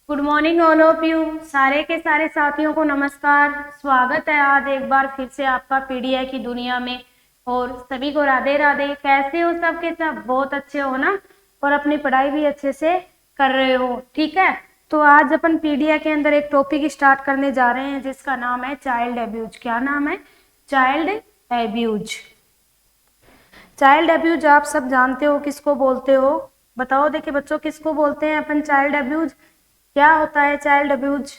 Good morning all of you. सारे के सारे साथियों को नमस्कार। स्वागत है आज एक बार फिर से आपका पीडीआई की दुनिया में। और सभी को राधे राधे। कैसे हो सब के सब? बहुत अच्छे हो ना? और अपनी पढ़ाई भी अच्छे से कर रहे हो, ठीक है। तो आज अपन पीडीआई के अंदर एक टॉपिक स्टार्ट करने जा रहे हैं जिसका नाम है चाइल्ड अब्यूज। क्या नाम है? Child abuse. चाइल्ड अब्यूज आप सब जानते हो किसको बोलते हो? बताओ देखिए बच्चों, किसको बोलते हैं अपन चाइल्ड अब्यूज? क्या होता है चाइल्ड अब्यूज?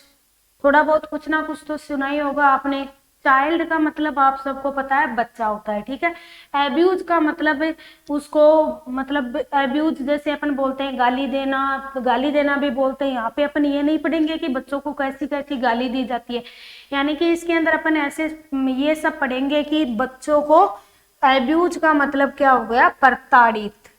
थोड़ा बहुत कुछ ना कुछ तो सुना ही होगा आपने। चाइल्ड का मतलब आप सबको पता है बच्चा होता है, ठीक है। एब्यूज का मतलब है उसको, मतलब एब्यूज जैसे अपन बोलते हैं गाली देना, तो गाली देना भी बोलते हैं। यहाँ पे अपन ये नहीं पढ़ेंगे कि बच्चों को कैसी कैसी गाली दी जाती है, यानी कि इसके अंदर अपन ऐसे ये सब पढ़ेंगे कि बच्चों को एब्यूज का मतलब क्या हो गया? प्रताड़ित।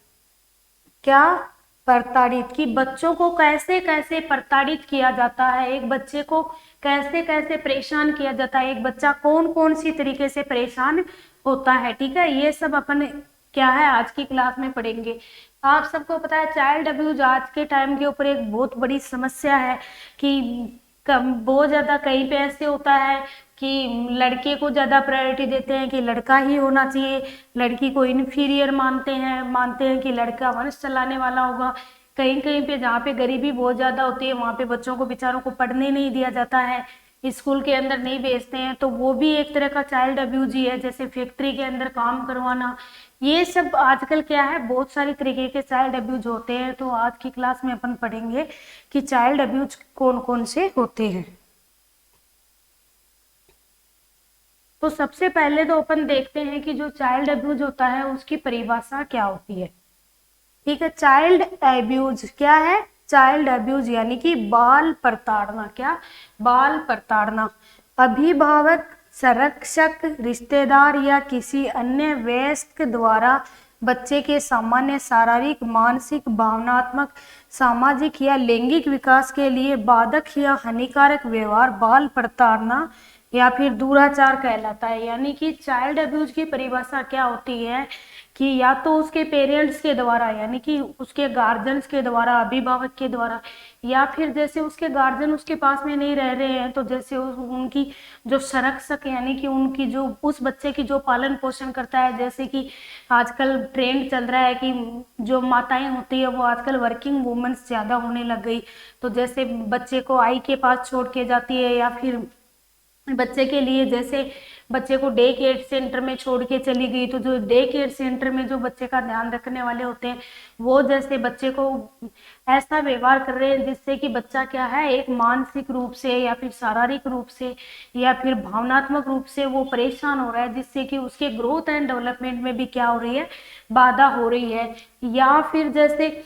क्या? प्रताड़ित। कि बच्चों को कैसे कैसे प्रताड़ित किया जाता है, एक बच्चे को कैसे कैसे परेशान किया जाता है, एक बच्चा कौन कौन सी तरीके से परेशान होता है, ठीक है। ये सब अपन क्या है आज की क्लास में पढ़ेंगे। आप सबको पता है चाइल्ड अब्यूज आज के टाइम के ऊपर एक बहुत बड़ी समस्या है कि बहुत ज्यादा कहीं पे ऐसे होता है कि लड़के को ज्यादा प्रायोरिटी देते हैं कि लड़का ही होना चाहिए, लड़की को इन्फीरियर मानते हैं कि लड़का वंश चलाने वाला होगा। कहीं कहीं पे जहाँ पे गरीबी बहुत ज्यादा होती है वहां पे बच्चों को बेचारों को पढ़ने नहीं दिया जाता है, स्कूल के अंदर नहीं भेजते हैं, तो वो भी एक तरह का चाइल्ड अब्यूज ही है। जैसे फैक्ट्री के अंदर काम करवाना, ये सब आजकल क्या है, बहुत सारी तरीके के चाइल्ड अब्यूज होते हैं। तो आज की क्लास में अपन पढ़ेंगे कि चाइल्ड अब्यूज कौन कौन से होते हैं। तो सबसे पहले तो अपन देखते हैं कि जो चाइल्ड अब्यूज होता है उसकी परिभाषा क्या होती है, ठीक है। चाइल्ड अब्यूज क्या है? चाइल्ड अब्यूज यानी कि बाल प्रताड़ना। क्या? बाल प्रताड़ना। अभिभावक, संरक्षक, रिश्तेदार या किसी अन्य वयस्क द्वारा बच्चे के सामान्य शारीरिक, मानसिक, भावनात्मक, सामाजिक या लैंगिक विकास के लिए बाधक या हानिकारक व्यवहार बाल प्रताड़ना या फिर दुराचार कहलाता है। यानी कि चाइल्ड अब्यूज की परिभाषा क्या होती है कि या तो उसके पेरेंट्स के द्वारा, यानी कि उसके गार्जियंस के द्वारा, अभिभावक के द्वारा, या फिर जैसे उसके गार्जियन उसके पास में नहीं रह रहे हैं तो जैसे उनकी जो संरक्षक, यानी कि उनकी जो उस बच्चे की जो पालन पोषण करता है। जैसे कि आजकल ट्रेंड चल रहा है कि जो माताएं होती है वो आजकल वर्किंग वुमेन्स ज्यादा होने लग गई, तो जैसे बच्चे को आई के पास छोड़ के जाती है, या फिर बच्चे के लिए जैसे बच्चे को डे केयर सेंटर में छोड़ के चली गई, तो जो डे केयर सेंटर में जो बच्चे का ध्यान रखने वाले होते हैं वो जैसे बच्चे को ऐसा व्यवहार कर रहे हैं जिससे कि बच्चा क्या है, एक मानसिक रूप से या फिर शारीरिक रूप से या फिर भावनात्मक रूप से वो परेशान हो रहा है, जिससे कि उसके ग्रोथ एंड डेवलपमेंट में भी क्या हो रही है, बाधा हो रही है। या फिर जैसे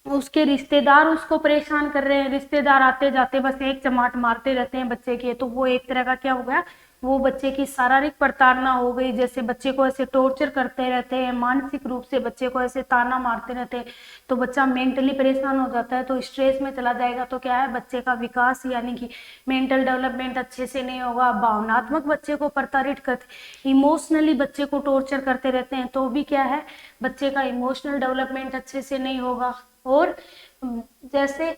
उसके रिश्तेदार उसको परेशान कर रहे हैं, रिश्तेदार आते जाते बस एक चमाट मारते रहते हैं बच्चे के, तो वो एक तरह का क्या हो गया, वो बच्चे की शारीरिक प्रताड़ना हो गई। जैसे बच्चे को ऐसे टॉर्चर करते रहते हैं, मानसिक रूप से बच्चे को ऐसे ताना मारते रहते हैं, तो बच्चा मेंटली परेशान हो जाता है, तो स्ट्रेस में चला जाएगा, तो क्या है, बच्चे का विकास यानी कि मेंटल डेवलपमेंट अच्छे से नहीं होगा। भावनात्मक बच्चे को प्रताड़ित करते, इमोशनली बच्चे को टॉर्चर करते रहते हैं, तो भी क्या है, बच्चे का इमोशनल डेवलपमेंट अच्छे से नहीं होगा। और जैसे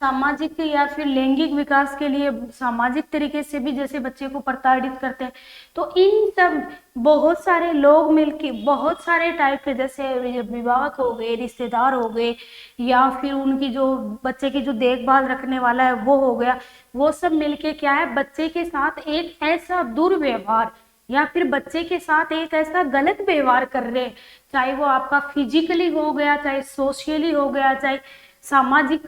सामाजिक या फिर लैंगिक विकास के लिए सामाजिक तरीके से भी जैसे बच्चे को प्रताड़ित करते हैं, तो इन सब बहुत सारे लोग मिलके बहुत सारे टाइप के, जैसे अभिभावक हो गए, रिश्तेदार हो गए, या फिर उनकी जो बच्चे की जो देखभाल रखने वाला है वो हो गया, वो सब मिलके क्या है, बच्चे के साथ एक ऐसा दुर्व्यवहार या फिर बच्चे के साथ एक ऐसा गलत व्यवहार कर रहे हैं, चाहे वो आपका फिजिकली हो गया, चाहे सोशली हो गया, चाहे सामाजिक,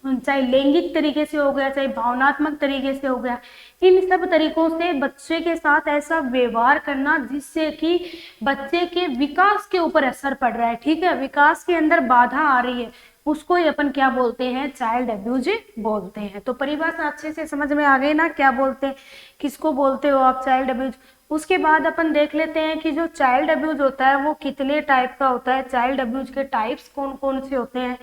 चाहे लैंगिक तरीके से हो गया, चाहे भावनात्मक तरीके से हो गया, इन सब तरीकों से बच्चे के साथ ऐसा व्यवहार करना जिससे कि बच्चे के विकास के ऊपर असर पड़ रहा है, ठीक है, विकास के अंदर बाधा आ रही है, उसको ही अपन क्या बोलते हैं, चाइल्ड अब्यूज बोलते हैं। तो परिभाषा अच्छे से समझ में आ गई ना, क्या बोलते हैं, किसको बोलते हो आप चाइल्ड अब्यूज। उसके बाद अपन देख लेते हैं कि जो चाइल्ड अब्यूज होता है वो कितने टाइप का होता है, चाइल्ड अब्यूज के टाइप्स कौन कौन से होते हैं।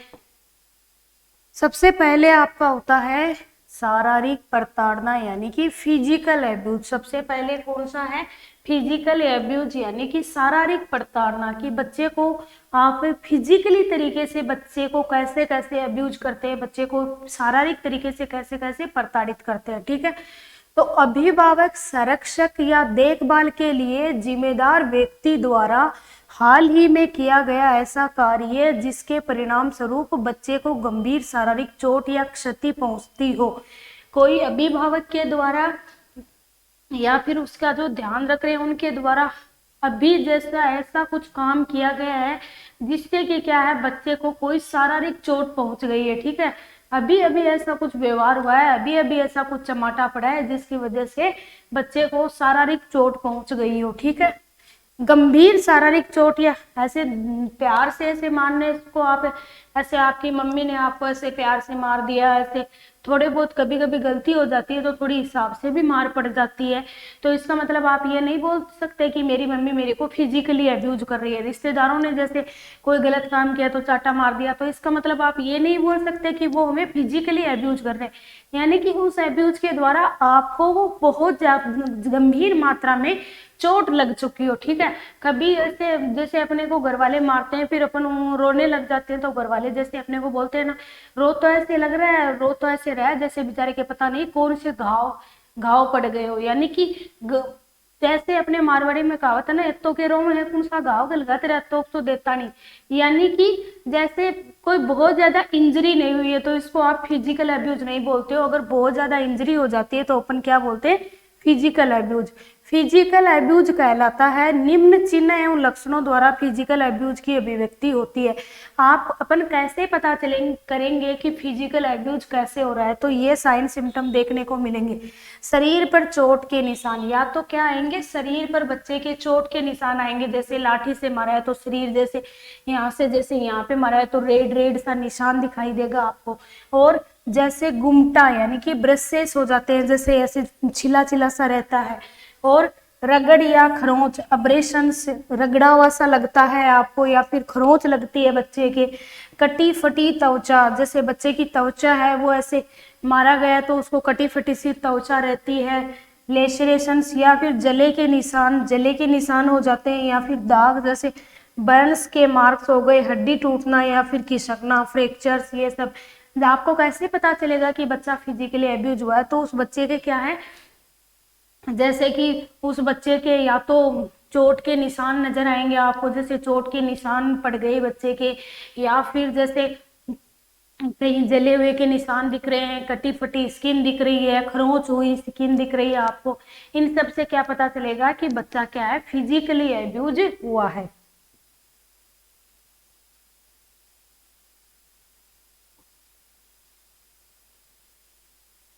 सबसे पहले आपका होता है शारीरिक प्रताड़ना यानी कि फिजिकल अब्यूज। सबसे पहले कौन सा है, फिजिकल एब्यूज यानी कि शारीरिक प्रताड़ना, कि बच्चे को आप फिजिकली तरीके से बच्चे को कैसे कैसे अब्यूज करते हैं, बच्चे को शारीरिक तरीके से कैसे कैसे प्रताड़ित करते हैं। ठीक है, तो अभिभावक, संरक्षक या देखभाल के लिए जिम्मेदार व्यक्ति द्वारा हाल ही में किया गया ऐसा कार्य जिसके परिणाम स्वरूप बच्चे को गंभीर शारीरिक चोट या क्षति पहुंचती हो। कोई अभिभावक के द्वारा या फिर उसका जो ध्यान रख रहे हैं उनके द्वारा अभी जैसा ऐसा कुछ काम किया गया है जिससे कि क्या है, बच्चे को कोई शारीरिक चोट पहुंच गई है। ठीक है, अभी अभी ऐसा कुछ व्यवहार हुआ है, अभी अभी ऐसा कुछ चमाटा पड़ा है जिसकी वजह से बच्चे को शारीरिक चोट पहुंच गई हो। ठीक है, गंभीर शारीरिक चोट या ऐसे प्यार से ऐसे मारने को, आप ऐसे आपकी मम्मी ने आपको ऐसे प्यार से मार दिया, ऐसे थोड़े बहुत कभी कभी गलती हो जाती है तो थोड़ी हिसाब से भी मार पड़ जाती है, तो इसका मतलब आप ये नहीं बोल सकते कि मेरी मम्मी मेरे को फिजिकली अब्यूज कर रही है। रिश्तेदारों ने जैसे कोई गलत काम किया तो चाटा मार दिया, तो इसका मतलब आप ये नहीं बोल सकते कि वो हमें फिजिकली अब्यूज कर रहे हैं, यानी कि उस अब्यूज के द्वारा आपको वो बहुत गंभीर मात्रा में चोट लग चुकी हो। ठीक है, कभी ऐसे जैसे अपने को घर वाले मारते हैं फिर अपन रोने लग जाते हैं, तो घर वाले जैसे अपने को बोलते हैं ना, रो तो ऐसे लग रहा है, रो तो ऐसे रहा है जैसे बेचारे के पता नहीं कौन से घाव पड़ गए हो, यानी कि जैसे अपने मारवाड़ी में कहावत है ना, एत्तो के रो में कौन सा घाव गलगा तेरा तो देता नहीं, यानी कि जैसे कोई बहुत ज्यादा इंजरी नहीं हुई है तो इसको आप फिजिकल अब्यूज नहीं बोलते हो। अगर बहुत ज्यादा इंजरी हो जाती है तो अपन क्या बोलते हैं, फिजिकल अब्यूज। फिजिकल अब्यूज कहलाता है निम्न चिन्ह एवं लक्षणों द्वारा फिजिकल अब्यूज की अभिव्यक्ति होती है। आप अपन कैसे पता करेंगे कि फिजिकल अब्यूज कैसे हो रहा है, तो ये साइन सिम्टम देखने को मिलेंगे। शरीर पर चोट के निशान, या तो क्या आएंगे, शरीर पर बच्चे के चोट के निशान आएंगे, जैसे लाठी से मारा है तो शरीर जैसे यहाँ से जैसे यहाँ पे मारा है तो रेड रेड सा निशान दिखाई देगा आपको, और जैसे गुमटा यानी कि ब्रशेस हो जाते हैं, जैसे ऐसे छिला छिला सा रहता है, और रगड़ या खरोंच, अब्रेशन से रगड़ा हुआ सा लगता है आपको, या फिर खरोंच लगती है बच्चे के। कटी फटी त्वचा, जैसे बच्चे की त्वचा है वो ऐसे मारा गया तो उसको कटी फटी सी त्वचा रहती है। लेशरेशंस या फिर जले के निशान हो जाते हैं, या फिर दाग जैसे बर्न्स के मार्क्स हो गए, हड्डी टूटना या फिर खिसकना, फ्रैक्चर्स, ये सब। आपको कैसे पता चलेगा कि बच्चा फिजिकली अब्यूज हुआ है, तो उस बच्चे के क्या है, जैसे कि उस बच्चे के या तो चोट के निशान नजर आएंगे आपको, जैसे चोट के निशान पड़ गए बच्चे के, या फिर जैसे कहीं जले हुए के निशान दिख रहे हैं, कटी फटी स्किन दिख रही है, खरोंच हुई स्किन दिख रही है आपको। इन सब से क्या पता चलेगा कि बच्चा क्या है, फिजिकली अब्यूज हुआ है।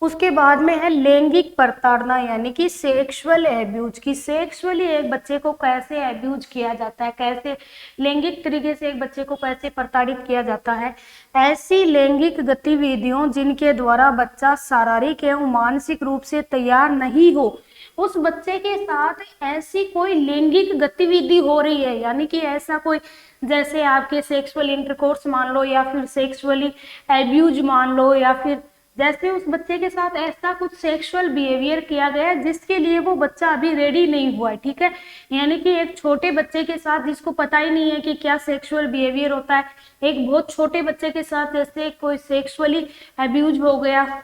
उसके बाद में है लैंगिक प्रताड़ना यानी कि सेक्सुअल एब्यूज, की सेक्सुअली एक बच्चे को कैसे एब्यूज किया जाता है, कैसे लैंगिक तरीके से एक बच्चे को कैसे प्रताड़ित किया जाता है। ऐसी लैंगिक गतिविधियों जिनके द्वारा बच्चा शारीरिक एवं मानसिक रूप से तैयार नहीं हो, उस बच्चे के साथ ऐसी कोई लैंगिक गतिविधि हो रही है, यानी कि ऐसा कोई जैसे आपके सेक्सुअल इंटरकोर्स मान लो, या फिर सेक्सुअली एब्यूज मान लो, या फिर जैसे उस बच्चे के साथ ऐसा कुछ सेक्सुअल बिहेवियर किया गया जिसके लिए वो बच्चा अभी रेडी नहीं हुआ है। ठीक है, यानी कि एक छोटे बच्चे के साथ जिसको पता ही नहीं है कि क्या सेक्सुअल बिहेवियर होता है, एक बहुत छोटे बच्चे के साथ जैसे कोई सेक्सुअली अब्यूज हो गया,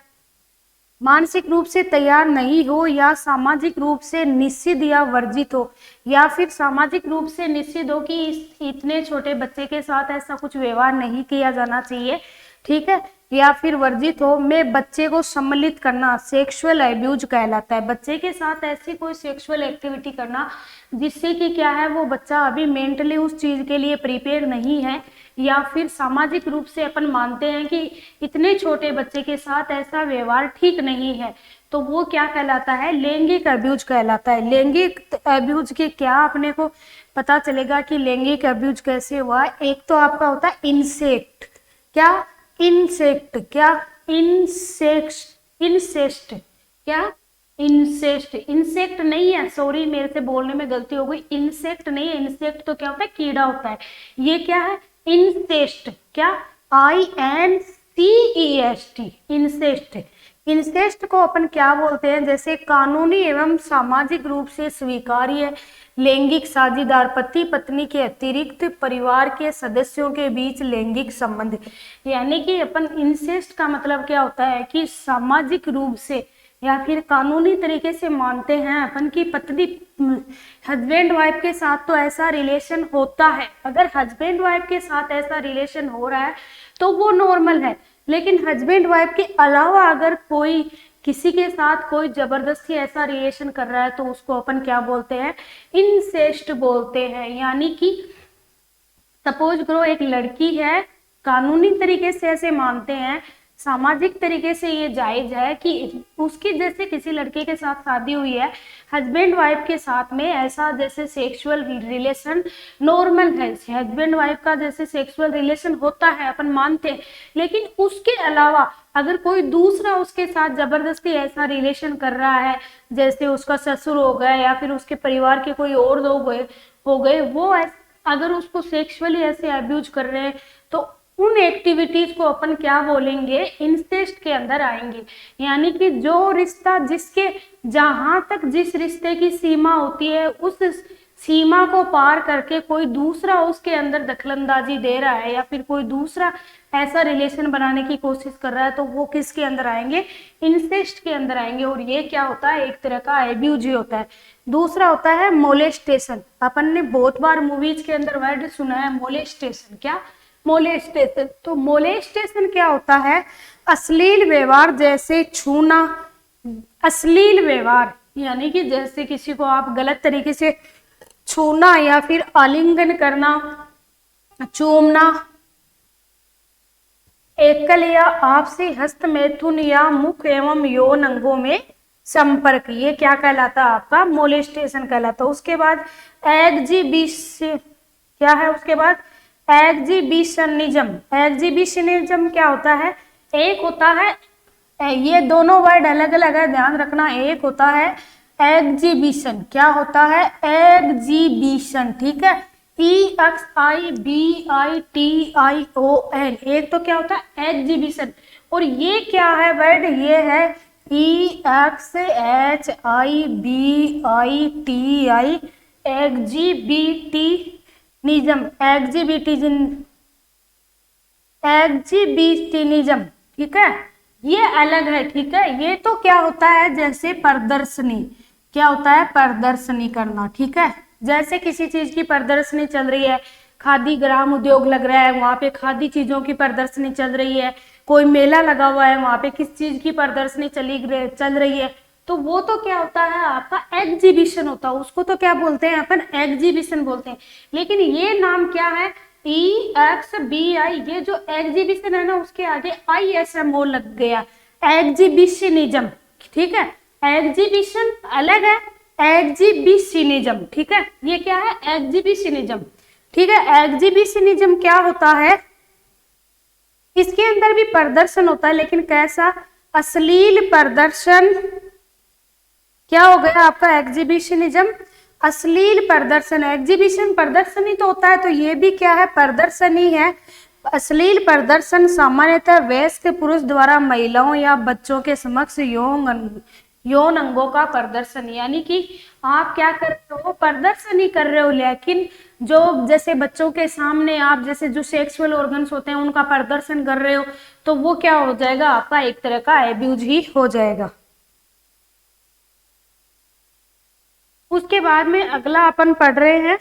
मानसिक रूप से तैयार नहीं हो, या सामाजिक रूप से निषिद्ध या वर्जित हो, या फिर सामाजिक रूप से निषिद्ध हो कि इतने छोटे बच्चे के साथ ऐसा कुछ व्यवहार नहीं किया जाना चाहिए। ठीक है, या फिर वर्जित हो में बच्चे को सम्मिलित करना सेक्सुअल अब्यूज कहलाता है। बच्चे के साथ ऐसी कोई सेक्सुअल एक्टिविटी करना जिससे कि क्या है, वो बच्चा अभी मेंटली उस चीज के लिए प्रिपेयर नहीं है, या फिर सामाजिक रूप से अपन मानते हैं कि इतने छोटे बच्चे के साथ ऐसा व्यवहार ठीक नहीं है, तो वो क्या कहलाता है, लैंगिक अब्यूज कहलाता है। लैंगिक अब्यूज के क्या अपने को पता चलेगा कि लैंगिक अब्यूज कैसे हुआ। एक तो आपका होता है इंसेक्ट, क्या इंसेक्ट, क्या इंसेस्ट, क्या इंसेस्ट, इंसेक्ट नहीं है, सॉरी मेरे से बोलने में गलती हो गई, इंसेक्ट नहीं है, इंसेक्ट तो क्या होता है, कीड़ा होता है, ये क्या है इंसेस्ट, क्या INCEST, इंसेस्ट। इंसेस्ट को अपन क्या बोलते हैं, जैसे कानूनी एवं सामाजिक रूप से स्वीकार्य लैंगिक साझेदार पति पत्नी के अतिरिक्त परिवार के सदस्यों के बीच लैंगिक संबंध। यानी कि अपन इंसेस्ट का मतलब क्या होता है कि सामाजिक रूप से या फिर कानूनी तरीके से मानते हैं अपन की पत्नी हस्बैंड वाइफ के साथ तो ऐसा रिलेशन होता है। अगर हस्बैंड वाइफ के साथ ऐसा रिलेशन हो रहा है तो वो नॉर्मल है, लेकिन हस्बैंड वाइफ के अलावा अगर कोई किसी के साथ कोई जबरदस्ती ऐसा रिलेशन कर रहा है तो उसको अपन क्या बोलते हैं, इंसेस्ट बोलते हैं। यानी कि सपोज करो एक लड़की है, कानूनी तरीके से ऐसे मानते हैं, सामाजिक तरीके से ये जायज है कि उसकी जैसे किसी लड़के के साथ शादी हुई है, हस्बैंड वाइफ के साथ में ऐसा जैसे सेक्सुअल रिलेशन नॉर्मल है, हस्बैंड वाइफ का जैसे सेक्सुअल रिलेशन होता है अपन मानते हैं, लेकिन उसके अलावा अगर कोई दूसरा उसके साथ जबरदस्ती ऐसा रिलेशन कर रहा है, जैसे उसका ससुर हो गया या फिर उसके परिवार के कोई और लोग हो गए वो अगर उसको सेक्सुअली ऐसे अब्यूज कर रहे हैं तो उन एक्टिविटीज को अपन क्या बोलेंगे, इंसेस्ट के अंदर आएंगे। यानी कि जो रिश्ता जिसके जहां तक जिस रिश्ते की सीमा होती है उस सीमा को पार करके कोई दूसरा उसके अंदर दखलंदाजी दे रहा है या फिर कोई दूसरा ऐसा रिलेशन बनाने की कोशिश कर रहा है तो वो किसके अंदर आएंगे, इंसेस्ट के अंदर आएंगे। और ये क्या होता है, एक तरह का एब्यूज ही होता है। दूसरा होता है मोलेस्टेशन। अपन ने बहुत बार मूवीज के अंदर वर्ड सुना है मोलेस्टेशन। क्या मोलेस्टेशन? तो मोलेस्टेशन क्या होता है, अश्लील व्यवहार जैसे छूना, अश्लील व्यवहार यानी कि जैसे किसी को आप गलत तरीके से छूना या फिर आलिंगन करना, चूमना, एकल या आपसी हस्त मैथुन या मुख एवं यौन अंगों में संपर्क, ये क्या कहलाता है आपका, मोलेस्टेशन कहलाता। उसके बाद एग्जिबिशन क्या है, उसके बाद एग्जिबिशनिज्म। एग्जिबिशनिज्म क्या होता है, एक होता है, ये दोनों वर्ड अलग अलग है ध्यान रखना। एक होता है एग्जिबिशन, क्या होता है, एग्जिबिशन, ठीक है, EXIBITION। एक तो क्या होता है एग्जिबिशन, और ये क्या है वर्ड, ये है EXHIBITI एग्जिबिटिनिज्म, एग्जिबिटिनिज्म, ठीक है, ये अलग है, ठीक है। ये तो क्या होता है, जैसे प्रदर्शनी, क्या होता है, प्रदर्शनी करना, ठीक है। जैसे किसी चीज की प्रदर्शनी चल रही है, खादी ग्राम उद्योग लग रहा है, वहां पे खादी चीजों की प्रदर्शनी चल रही है, कोई मेला लगा हुआ है, वहां पे किस चीज की प्रदर्शनी चल रही है, तो वो तो क्या होता है आपका एग्जीबिशन होता है, उसको तो क्या बोलते हैं अपन, एग्जीबिशन बोलते हैं। लेकिन ये नाम क्या है, EXBI, ये जो एग्जीबिशन है ना उसके आगे ISMO लग गया, एग्जीबिशनिज्म, ठीक है। एग्जीबिशन अलग है, एग्जीबिशनिज्म, ठीक है, ये क्या है, एग्जीबिशनिज्म, ठीक है। एग्जीबिशनिज्म क्या होता है, इसके अंदर भी प्रदर्शन होता है, लेकिन कैसा, अश्लील प्रदर्शन, क्या हो गया आपका एग्जीबिशनिज्म, अश्लील प्रदर्शन। एग्जीबिशन प्रदर्शनी तो होता है, तो ये भी क्या है, प्रदर्शनी है। अश्लील प्रदर्शन सामान्यतः वयस्क पुरुष द्वारा महिलाओं या बच्चों के समक्ष यौन अंगों का प्रदर्शन, यानी कि आप क्या कर रहे हो, प्रदर्शनी कर रहे हो, लेकिन जो जैसे बच्चों के सामने आप जैसे जो सेक्सुअल ऑर्गन्स होते हैं उनका प्रदर्शन कर रहे हो, तो वो क्या हो जाएगा आपका, एक तरह का एब्यूज ही हो जाएगा। उसके बाद में अगला अपन पढ़ रहे हैं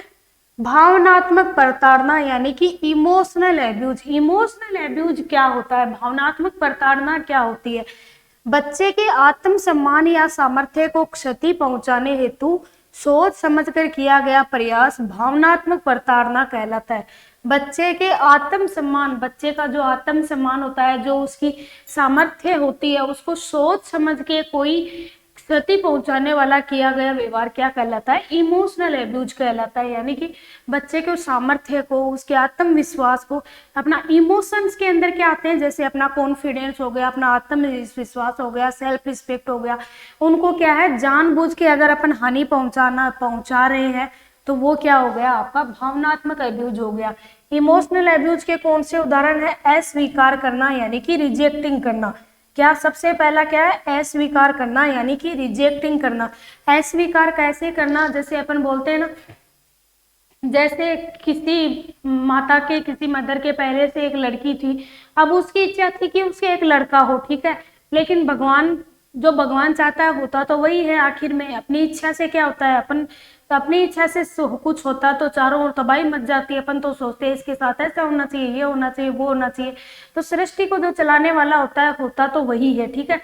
भावनात्मक प्रताड़ना, यानी कि इमोशनल एब्यूज। इमोशनल एब्यूज क्या होता है, भावनात्मक प्रताड़ना क्या होती है, बच्चे के आत्मसम्मान या सामर्थ्य को क्षति पहुंचाने हेतु सोच समझकर किया गया प्रयास भावनात्मक प्रताड़ना कहलाता है। बच्चे के आत्मसम्मान, बच्चे का जो आत्मसम्मान होता है, जो उसकी सामर्थ्य होती है, उसको सोच समझ के कोई क्षति पहुंचाने वाला किया गया व्यवहार क्या कहलाता है, इमोशनल एब्यूज कहलाता है। यानी कि बच्चे के सामर्थ्य को, उसके आत्मविश्वास को, अपना इमोशंस के अंदर क्या आते हैं, जैसे अपना कॉन्फिडेंस हो गया, अपना आत्मविश्वास हो गया, सेल्फ रिस्पेक्ट हो गया, उनको क्या है जानबूझ के अगर अपन हानि पहुंचा रहे हैं तो वो क्या हो गया आपका, भावनात्मक एब्यूज हो गया। इमोशनल एब्यूज के कौन से उदाहरण है, अस्वीकार करना यानी कि रिजेक्टिंग करना, क्या सबसे पहला क्या है, अस्वीकार करना यानी कि रिजेक्टिंग करना। अस्वीकार कैसे करना, जैसे अपन बोलते हैं ना, जैसे किसी माता के, किसी मदर के पहले से एक लड़की थी, अब उसकी इच्छा थी कि उसके एक लड़का हो, ठीक है, लेकिन भगवान, जो भगवान चाहता है होता तो वही है आखिर में। अपनी इच्छा से क्या होता है, अपन तो अपनी इच्छा से कुछ होता तो चारों ओर तबाही मच जाती है। अपन तो सोचते हैं इसके साथ ऐसा होना चाहिए, ये होना चाहिए, वो होना चाहिए। तो सृष्टि को जो चलाने वाला होता तो वही है, ठीक है।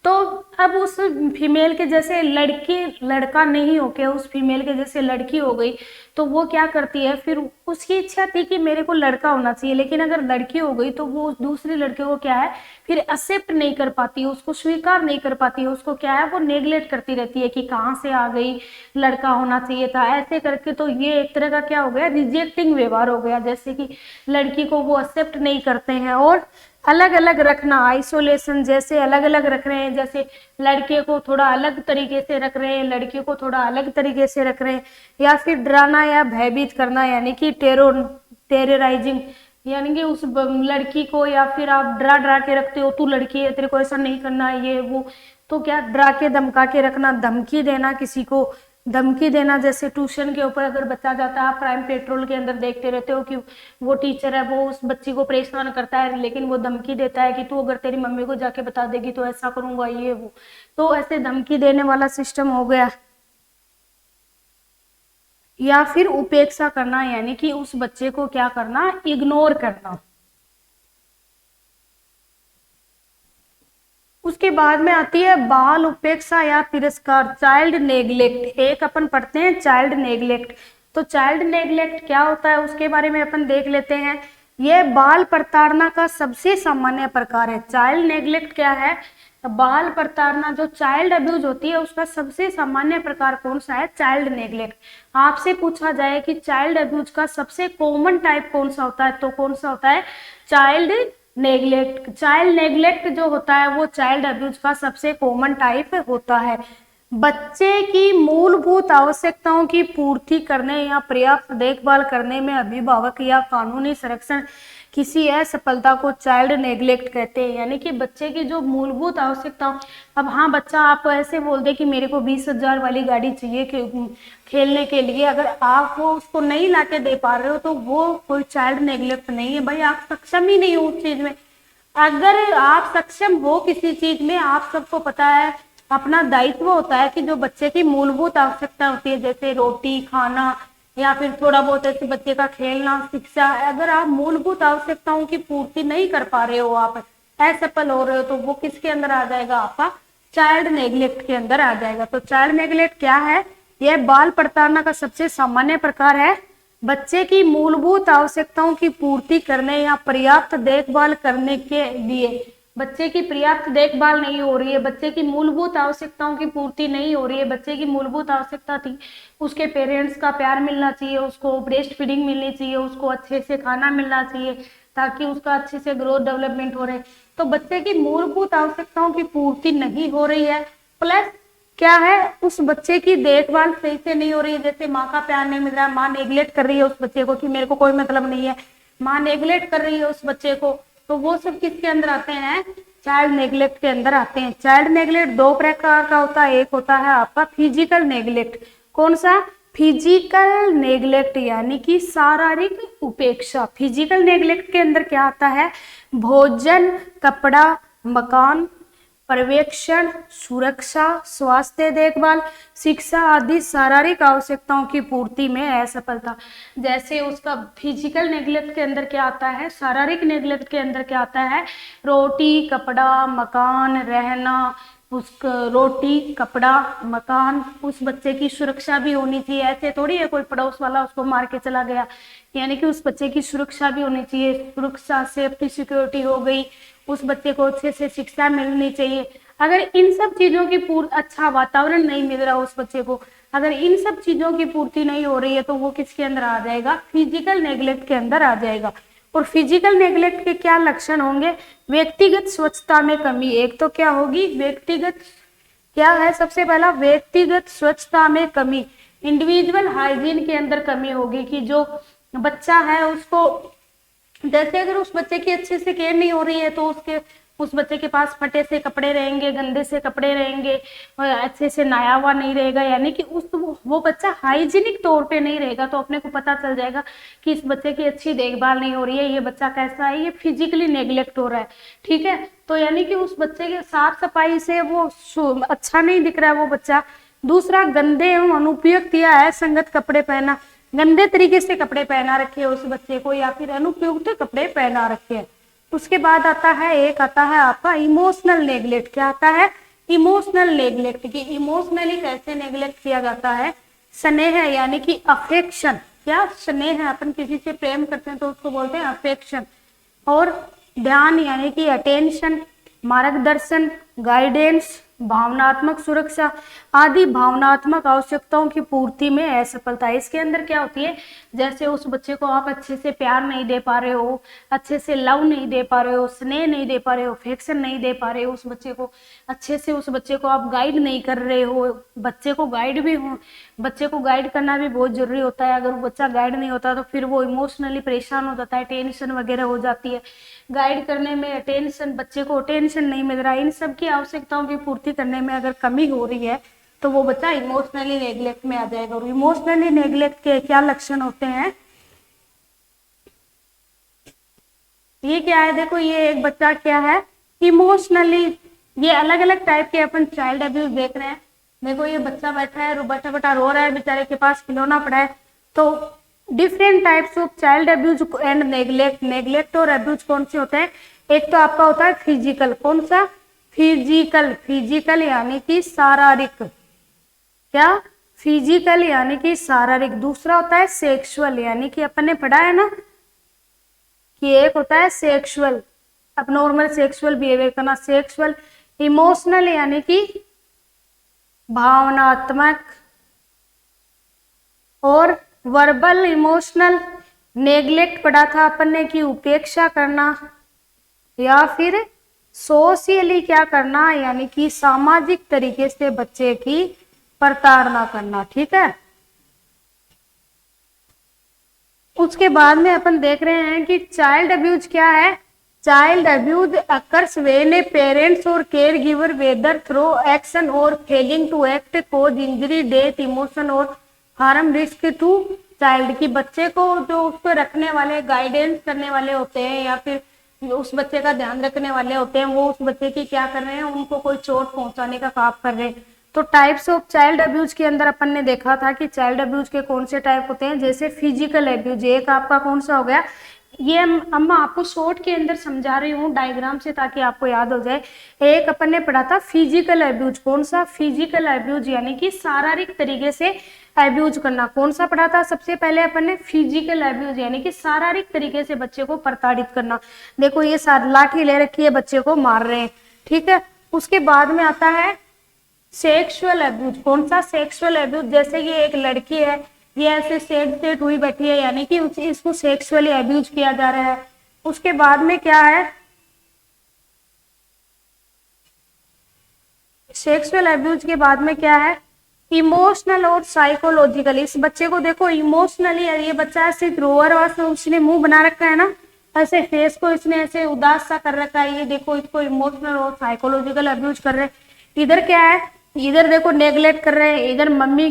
तो अब उस फीमेल के जैसे लड़की, लड़का नहीं होके उस फीमेल के जैसे लड़की हो गई, तो वो क्या करती है फिर, उसकी इच्छा थी कि मेरे को लड़का होना चाहिए, लेकिन अगर लड़की हो गई तो वो दूसरी लड़के को क्या है, फिर एक्सेप्ट नहीं कर पाती, उसको स्वीकार नहीं कर पाती, उसको क्या है, वो नेग्लेक्ट करती रहती है कि कहाँ से आ गई, लड़का होना चाहिए था, ऐसे करके। तो ये एक तरह का क्या हो गया, रिजेक्टिंग व्यवहार हो गया, जैसे कि लड़की को वो एक्सेप्ट नहीं करते हैं। और अलग अलग रखना, आइसोलेशन, जैसे अलग अलग रख रहे हैं, जैसे लड़के को थोड़ा अलग तरीके से रख रहे हैं, लड़की को थोड़ा अलग तरीके से रख रहे हैं, या फिर डराना या भयभीत करना यानी कि टेरराइजिंग, यानी कि उस लड़की को, या फिर आप डरा डरा के रखते हो, तू लड़की है तेरे को ऐसा नहीं करना है, ये वो। तो क्या, डरा के धमका के रखना, धमकी देना, किसी को धमकी देना। जैसे ट्यूशन के ऊपर अगर बच्चा जाता है, आप क्राइम पेट्रोल के अंदर देखते रहते हो कि वो टीचर है, वो उस बच्ची को परेशान करता है, लेकिन वो धमकी देता है कि तू अगर तेरी मम्मी को जाके बता देगी तो ऐसा करूंगा, ये वो। तो ऐसे धमकी देने वाला सिस्टम हो गया। या फिर उपेक्षा करना, यानी कि उस बच्चे को क्या करना, इग्नोर करना। उसके बाद में आती है बाल उपेक्षा या तिरस्कार, चाइल्ड नेग्लेक्ट। एक अपन पढ़ते हैं चाइल्ड नेग्लेक्ट। तो चाइल्ड नेग्लेक्ट क्या होता है उसके बारे में अपन देख लेते हैं। यह बाल प्रताड़ना का सबसे सामान्य प्रकार है। चाइल्ड नेग्लेक्ट क्या है, बाल प्रताड़ना, जो चाइल्ड अब्यूज होती है उसका सबसे सामान्य प्रकार कौन सा है, चाइल्ड नेग्लेक्ट। आपसे पूछा जाए कि चाइल्ड अब्यूज का सबसे कॉमन टाइप कौन सा होता है, तो कौन सा होता है, चाइल्ड नेग्लेक्ट। चाइल्ड नेग्लेक्ट जो होता है वो चाइल्ड अब्यूज का सबसे कॉमन टाइप होता है। बच्चे की मूलभूत आवश्यकताओं की पूर्ति करने या पर्याप्त देखभाल करने में अभिभावक या कानूनी संरक्षण किसी असफलता को चाइल्ड नेग्लेक्ट कहते हैं। यानी कि बच्चे की जो मूलभूत आवश्यकताओं, अब हाँ, बच्चा आपको ऐसे बोल दे कि मेरे को 20,000 वाली गाड़ी चाहिए खेलने के लिए, अगर आप वो उसको नहीं लाके दे पा रहे हो तो वो कोई चाइल्ड नेग्लेक्ट नहीं है भाई, आप सक्षम ही नहीं हो उस चीज में। अगर आप सक्षम हो किसी चीज में, आप सबको पता है, अपना दायित्व होता है कि जो बच्चे की मूलभूत आवश्यकता होती है, जैसे रोटी, खाना, या फिर थोड़ा बहुत ऐसे बच्चे का खेलना, शिक्षा, अगर आप मूलभूत आवश्यकताओं की पूर्ति नहीं कर पा रहे हो, आप असफल हो रहे हो, तो वो किसके अंदर आ जाएगा, आपका चाइल्ड नेग्लेक्ट के अंदर आ जाएगा। तो चाइल्ड नेग्लेक्ट क्या है, यह बाल प्रताड़ना का सबसे सामान्य प्रकार है। बच्चे की मूलभूत आवश्यकताओं की पूर्ति करने या पर्याप्त देखभाल करने के लिए, बच्चे की पर्याप्त देखभाल नहीं हो रही है, बच्चे की मूलभूत आवश्यकताओं की पूर्ति नहीं हो रही है। बच्चे की मूलभूत आवश्यकता थी उसके पेरेंट्स का प्यार मिलना चाहिए, उसको ब्रेस्ट फीडिंग मिलनी चाहिए, उसको अच्छे से खाना मिलना चाहिए ताकि उसका अच्छे से ग्रोथ डेवलपमेंट हो रहे। तो बच्चे की मूलभूत आवश्यकताओं की पूर्ति नहीं हो रही है, प्लस क्या है, उस बच्चे की देखभाल सही से नहीं हो रही है। जैसे माँ का प्यार नहीं मिल रहा है, माँ नेग्लेक्ट कर रही है उस बच्चे को कि मेरे को कोई मतलब नहीं है, माँ नेग्लेक्ट कर रही है उस बच्चे को, तो वो सब किसके अंदर आते हैं, चाइल्ड नेग्लेक्ट के अंदर आते हैं। चाइल्ड नेग्लेक्ट दो प्रकार का होता है, एक होता है आपका फिजिकल नेग्लेक्ट। कौन सा, फिजिकल नेग्लेक्ट यानी कि शारीरिक उपेक्षा। फिजिकल नेग्लेक्ट के अंदर क्या आता है, भोजन, कपड़ा, मकान, पर्यवेक्षण, सुरक्षा, स्वास्थ्य देखभाल, शिक्षा आदि शारीरिक आवश्यकताओं की पूर्ति में असफलता। जैसे उसका फिजिकल नेग्लेक्ट के अंदर क्या आता है, शारीरिक नेग्लेक्ट के अंदर क्या आता है, रोटी, कपड़ा, मकान, रहना, उसका रोटी, कपड़ा, मकान, उस बच्चे की सुरक्षा भी होनी चाहिए। ऐसे थोड़ी है कोई पड़ोस वाला उसको मार के चला गया, यानी कि उस बच्चे की सुरक्षा भी होनी चाहिए। सुरक्षा, सेफ्टी, सिक्योरिटी हो गई, उस बच्चे को अच्छे से शिक्षा मिलनी चाहिए। अगर इन सब चीजों की अच्छा वातावरण नहीं मिल रहा उस बच्चे को, अगर इन सब चीजों की पूर्ति नहीं हो रही है, तो वो किसके अंदर आ जाएगा, फिजिकल नेग्लेक्ट के अंदर आ जाएगा। और फिजिकल नेग्लेक्ट के क्या लक्षण होंगे, व्यक्तिगत स्वच्छता में कमी। एक तो क्या होगी, व्यक्तिगत, क्या है सबसे पहला, व्यक्तिगत स्वच्छता में कमी, इंडिविजुअल हाइजीन के अंदर कमी होगी, कि जो बच्चा है उसको, जैसे अगर उस बच्चे की अच्छे से केयर नहीं हो रही है तो उसके उस बच्चे के पास फटे से कपड़े रहेंगे, गंदे से कपड़े रहेंगे, और अच्छे से नहाया हुआ नहीं रहेगा, यानी कि उस वो बच्चा हाइजीनिक तौर पे नहीं रहेगा, तो अपने को पता चल जाएगा कि इस बच्चे की अच्छी देखभाल नहीं हो रही है, ये बच्चा कैसा है, ये फिजिकली नेग्लेक्ट हो रहा है। ठीक है, तो यानी कि उस बच्चे के साफ सफाई से वो अच्छा नहीं दिख रहा है वो बच्चा। दूसरा, गंदे एवं अनुपयुक्त या असंगत कपड़े पहना, गंदे तरीके से कपड़े पहना रखे उस बच्चे को, या फिर अनुपयुक्त कपड़े पहना रखे हैं। उसके बाद आता है आपका इमोशनल नेग्लेक्ट। क्या आता है? Emotional neglect. कि इमोशनली कैसे नेग्लेक्ट किया जाता है? स्नेह यानी कि अफेक्शन। क्या? स्नेह। अपन किसी से प्रेम करते हैं तो उसको बोलते हैं अफेक्शन। और ध्यान यानी कि अटेंशन, मार्गदर्शन, गाइडेंस, भावनात्मक सुरक्षा आदि भावनात्मक आवश्यकताओं की पूर्ति में असफलता। इसके अंदर क्या होती है? जैसे उस बच्चे को आप अच्छे से प्यार नहीं दे पा रहे हो, अच्छे से लव नहीं दे पा रहे हो, स्नेह नहीं दे पा रहे हो, अफेक्शन नहीं दे पा रहे हो उस बच्चे को, अच्छे से उस बच्चे को आप गाइड नहीं कर रहे हो। बच्चे को गाइड भी हो, बच्चे को गाइड करना भी बहुत जरूरी होता है। अगर वो बच्चा गाइड नहीं होता तो फिर वो इमोशनली परेशान हो जाता है, टेंशन वगैरह हो जाती है। गाइड करने में अटेंशन, बच्चे को अटेंशन नहीं मिल रहा है, इन सब की आवश्यकताओं की पूर्ति करने में अगर कमी हो रही है तो वो बच्चा इमोशनली नेग्लेक्ट में आ जाएगा। और इमोशनली नेग्लेक्ट के क्या लक्षण होते हैं? ये क्या है? देखो, ये एक बच्चा क्या है? इमोशनली, ये अलग अलग टाइप के अपन चाइल्ड अब्यूज देख रहे हैं। देखो, ये बच्चा बैठा है, बैठा बैठा रो रहा है, बेचारे के पास खिलौना पड़ा है। तो different types of child abuse and neglect. Neglect और अब्यूज कौन से होते हैं? एक तो आपका होता है फिजिकल। कौन सा? फिजिकल। फिजिकल यानी कि शारीरिक। क्या? फिजिकल यानी कि शारीरिक। दूसरा होता है सेक्सुअल, यानी कि अपन ने पढ़ा है ना कि एक होता है सेक्सुअल, अब नॉर्मल सेक्सुअल बिहेवियर करना, सेक्सुअल। इमोशनल यानी कि भावनात्मक, और वर्बल इमोशनल। नेग्लेक्ट पढ़ा था अपन ने कि उपेक्षा करना, या फिर सोशियली क्या करना, यानी कि सामाजिक तरीके से बच्चे की प्रताड़ना करना। ठीक है, उसके बाद में अपन देख रहे हैं कि चाइल्ड अब्यूज क्या है? Child abuse occurs when a parents और care giver whether through action और failing to act cause injury, death, emotion और हार्म रिस्क टू चाइल्ड। की बच्चे को जो उसको रखने वाले, गाइडेंस करने वाले होते हैं, या फिर उस बच्चे का ध्यान रखने वाले होते हैं, वो उस बच्चे की क्या कर रहे हैं? उनको कोई चोट पहुंचाने का काम कर रहे हैं। तो टाइप्स ऑफ चाइल्ड अब्यूज के अंदर अपन ने देखा था कि चाइल्ड अब्यूज के कौन से टाइप होते हैं। जैसे फिजिकल अब्यूज, एक आपका कौन सा हो गया? ये अम्मा आपको शॉर्ट के अंदर समझा रही हूँ डायग्राम से, ताकि आपको याद हो जाए। एक अपन ने पढ़ा था फिजिकल अब्यूज। कौन सा? फिजिकल अब्यूज यानी कि शारीरिक तरीके से अब्यूज करना। कौन सा पढ़ा था? सबसे पहले अपन ने फिजिकल अब्यूज यानी कि शारीरिक तरीके से बच्चे को प्रताड़ित करना। देखो, ये लाठी ले रखी है, बच्चे को मार रहे हैं। ठीक है, उसके बाद में आता है सेक्सुअल अब्यूज। कौन सा? Sexual abuse. जैसे ये एक लड़की है, ये ऐसे सेट हुई बैठी है, यानी कि इसको सेक्सुअली अब्यूज किया जा रहा है। उसके बाद में क्या है? सेक्सुअल अब्यूज के बाद में क्या है? इमोशनल और साइकोलॉजिकल। इस बच्चे को देखो इमोशनली, ये बच्चा ऐसे रोअर वाला, उसने मुंह बना रखा है ना, ऐसे फेस को इसने ऐसे उदास सा कर रखा है। ये देखो, इसको इमोशनल और साइकोलॉजिकल अब्यूज कर रहे हैं। इधर क्या है? इधर देखो नेग्लेक्ट कर रहे हैं। इधर मम्मी,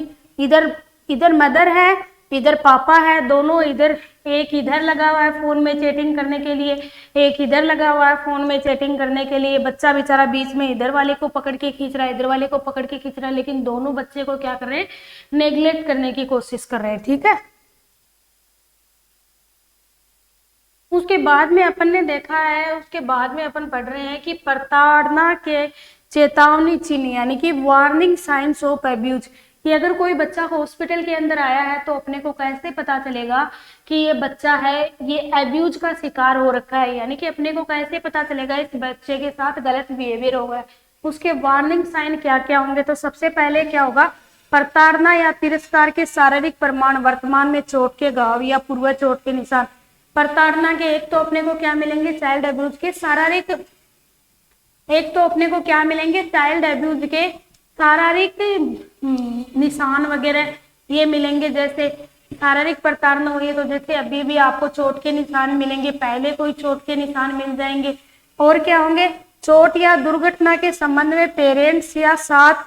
इधर मदर है, इधर पापा है, दोनों इधर, एक इधर लगा हुआ है फोन में चैटिंग करने के लिए, एक इधर लगा हुआ है फोन में चैटिंग करने के लिए। बच्चा बेचारा बीच में इधर वाले को पकड़ के खींच रहा है, इधर वाले को पकड़ के खींच रहा है, लेकिन दोनों बच्चे को क्या कर रहे हैं? नेग्लेक्ट करने की कोशिश कर रहे हैं। ठीक है, उसके बाद में अपन ने देखा है, उसके बाद में अपन पढ़ रहे हैं कि प्रताड़ना के चेतावनी चिन्ह यानी कि वार्निंग साइंस ऑफ अब्यूज। कि अगर कोई बच्चा हॉस्पिटल के अंदर आया है तो अपने को कैसे पता चलेगा कि ये बच्चा है, ये अब्यूज का शिकार हो रखा है, यानी कि अपने को कैसे पता चलेगा इस बच्चे के साथ गलत बिहेवियर हो गया। उसके वार्निंग साइन क्या क्या होंगे? तो सबसे पहले क्या होगा? प्रताड़ना या तिरस्कार के शारीरिक प्रमाण, वर्तमान में चोट के घाव या पूर्व चोट के निशान। प्रताड़ना के एक तो अपने को क्या मिलेंगे? चाइल्ड अब्यूज के शारीरिक, एक तो अपने को क्या मिलेंगे? चाइल्ड अब्यूज के शारीरिक निशान वगैरह ये मिलेंगे। जैसे शारीरिक प्रताड़ना हुई है तो जैसे अभी भी आपको चोट के निशान मिलेंगे, पहले कोई चोट के निशान मिल जाएंगे। और क्या होंगे? चोट या दुर्घटना के संबंध में पेरेंट्स या साथ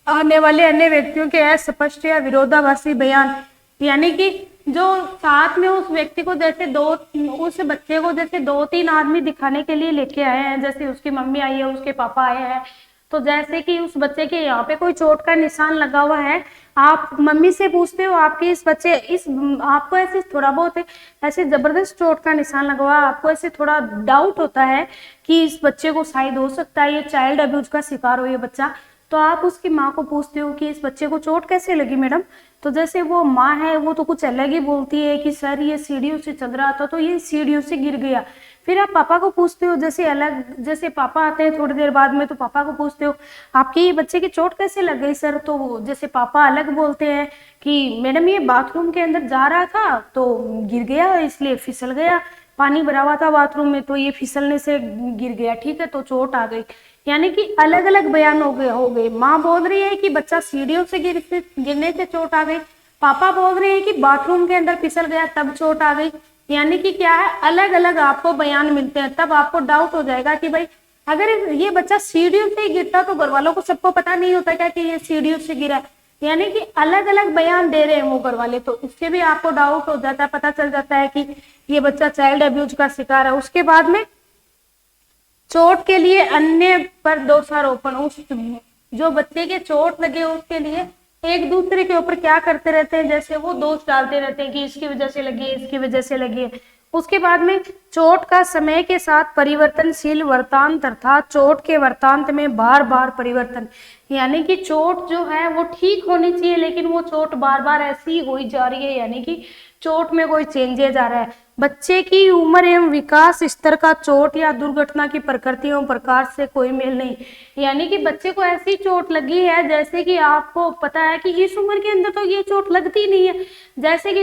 आने वाले अन्य व्यक्तियों के अस्पष्ट या विरोधाभासी बयान, यानी कि जो साथ में उस व्यक्ति को जैसे उस बच्चे को जैसे 2-3 आदमी दिखाने के लिए लेके आए हैं, जैसे उसकी मम्मी आई है, उसके पापा आए हैं, तो जैसे कि उस बच्चे के यहाँ पे कोई चोट का निशान लगा हुआ है, आप मम्मी से पूछते हो आपके इस बच्चे आपको ऐसे थोड़ा बहुत ऐसे जबरदस्त चोट का निशान लगा हुआ है, आपको ऐसे थोड़ा डाउट होता है कि इस बच्चे को शायद हो सकता है ये चाइल्ड अब्यूज का शिकार हो ये बच्चा, तो आप उसकी माँ को पूछते हो कि इस बच्चे को चोट कैसे लगी मैडम, तो जैसे वो माँ है वो तो कुछ अलग ही बोलती है कि सर ये सीढ़ियों से चल रहा था तो ये सीढ़ियों से गिर गया। फिर आप पापा को पूछते हो, जैसे पापा आते हैं थोड़ी देर बाद में, तो पापा को पूछते हो आपके ये बच्चे की चोट कैसे लग गई सर, तो जैसे पापा अलग बोलते हैं कि मैडम ये बाथरूम के अंदर जा रहा था तो गिर गया इसलिए फिसल गया, पानी भरा हुआ था बाथरूम में तो ये फिसलने से गिर गया, ठीक है तो चोट आ गई। यानी कि अलग अलग बयान हो गए। माँ बोल रही है कि बच्चा सीढ़ियों से गिरने से चोट आ गई, पापा बोल रहे हैं कि बाथरूम के अंदर फिसल गया तब चोट आ गई। यानी कि क्या है, अलग अलग आपको बयान मिलते हैं, तब आपको डाउट हो जाएगा कि भाई अगर ये बच्चा सीढ़ियों से ही गिरता तो घर वालों को सबको पता नहीं होता क्या कि ये सीढ़ियों से गिरा है। यानी कि अलग अलग बयान दे रहे हैं वो घर वाले, तो इससे भी आपको डाउट हो जाता है, पता चल जाता है कि ये बच्चा चाइल्ड अब्यूज का शिकार है। उसके बाद में चोट के लिए अन्य पर दोषारोपण, उस जो बच्चे के चोट लगे उसके लिए एक दूसरे के ऊपर क्या करते रहते हैं, जैसे वो दोष डालते रहते हैं कि इसकी वजह से लगी है, इसकी वजह से लगी है। उसके बाद में चोट का समय के साथ परिवर्तनशील वर्तांत, अर्थात चोट के वर्तांत में बार बार परिवर्तन, यानी कि चोट जो है वो ठीक होनी चाहिए लेकिन वो चोट बार बार ऐसी हो ही जा रही है, यानी कि चोट में कोई चेंजेज आ रहा है। बच्चे की उम्र एवं विकास स्तर का चोट या दुर्घटना की प्रकृति एवं प्रकार से कोई मेल नहीं, यानी कि बच्चे को ऐसी चोट लगी है जैसे कि आपको पता है कि इस उम्र के अंदर तो ये चोट लगती नहीं है। जैसे कि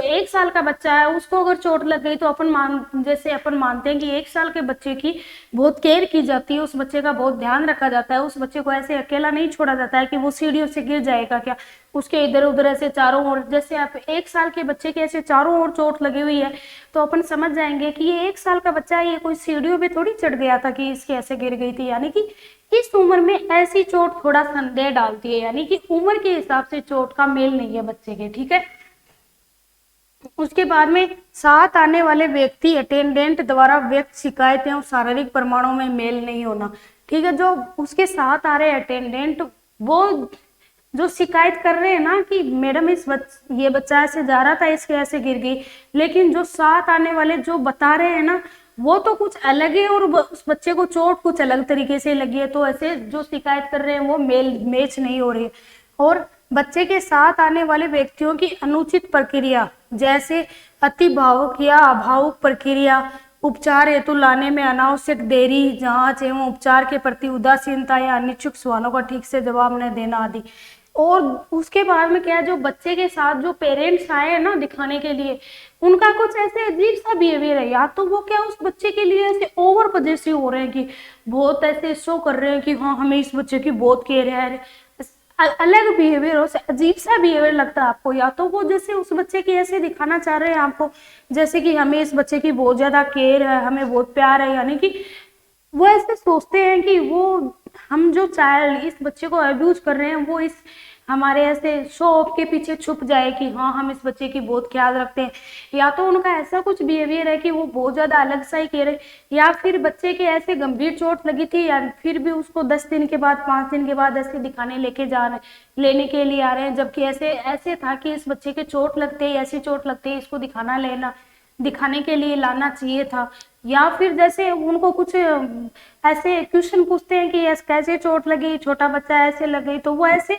एक साल का बच्चा है उसको अगर चोट लग गई तो अपन मानते हैं कि 1 साल के बच्चे की बहुत केयर की जाती है, उस बच्चे का बहुत ध्यान रखा जाता है, उस बच्चे को ऐसे अकेला नहीं छोड़ा जाता है कि वो सीढ़ियों से गिर जाएगा क्या, उसके इधर उधर ऐसे चारों ओर, जैसे आप 1 साल के बच्चे के ऐसे चारों ओर चोट लगी हुई है तो अपन समझ जाएंगे कि ये 1 साल का बच्चा है, ये कोई सीढ़ियों पे थोड़ी चढ़ गया था कि इसके ऐसे गिर गई थी। यानी कि इस उम्र में ऐसी चोट थोड़ा संदेह डालती है, यानी कि उम्र के हिसाब से चोट का मेल नहीं है बच्चे के, ठीक है। उसके बाद में साथ आने वाले व्यक्ति अटेंडेंट द्वारा व्यक्त शिकायतें और शारीरिक प्रमाणों में मेल नहीं होना, ठीक है। जो उसके साथ आ रहे अटेंडेंट वो जो शिकायत कर रहे हैं ना कि मैडम ये बच्चा ऐसे जा रहा था इसके ऐसे गिर गई, लेकिन जो साथ आने वाले जो बता रहे हैं ना वो तो कुछ अलग है और उस बच्चे को चोट कुछ अलग तरीके से लगी है, तो ऐसे जो शिकायत कर रहे हैं वो मैच नहीं हो रही। और बच्चे के साथ आने वाले व्यक्तियों की अनुचित प्रक्रिया, जैसे अति भावुक या अभावुक प्रक्रिया, उपचार हेतु लाने में अनावश्यक देरी, जांच एवं उपचार के प्रति उदासीनता या अनिच्छुक सवालों का ठीक से जवाब न देना आदि। और उसके बाद में क्या है, जो बच्चे के साथ जो पेरेंट्स आए हैं ना दिखाने के लिए, उनका कुछ ऐसे अजीब सा बिहेवियर है, या तो वो क्या उस बच्चे के लिए ऐसे ओवर पॉजिटिव हो रहे हैं कि बहुत ऐसे शो कर रहे हैं कि हाँ हमें इस बच्चे की बहुत केयर है, अलग बिहेवियर हो, अजीब सा बिहेवियर लगता है आपको, या तो वो जैसे उस बच्चे की ऐसे दिखाना चाह रहे हैं आपको जैसे कि हमें इस बच्चे की बहुत ज्यादा केयर है, हमें बहुत प्यार है, यानी कि वो ऐसे सोचते हैं कि वो हम जो चाइल्ड इस बच्चे को अब्यूज कर रहे हैं वो इस हमारे ऐसे शो ऑफ के पीछे छुप जाए कि हाँ हम इस बच्चे की बहुत ख्याल रखते हैं, या तो उनका ऐसा कुछ बिहेवियर है कि वो बहुत ज्यादा अलग सा ही कह रहे, या फिर बच्चे के ऐसे गंभीर चोट लगी थी या फिर भी उसको 10 दिन के बाद 5 दिन के बाद ऐसे दिखाने लेने के लिए आ रहे हैं, जबकि ऐसे था कि इस बच्चे के चोट लगते ऐसी चोट लगते इसको दिखाने के लिए लाना चाहिए था। या फिर जैसे उनको कुछ ऐसे क्वेश्चन पूछते हैं कि कैसे चोट लगी, छोटा बच्चा ऐसे लग गई, तो वो ऐसे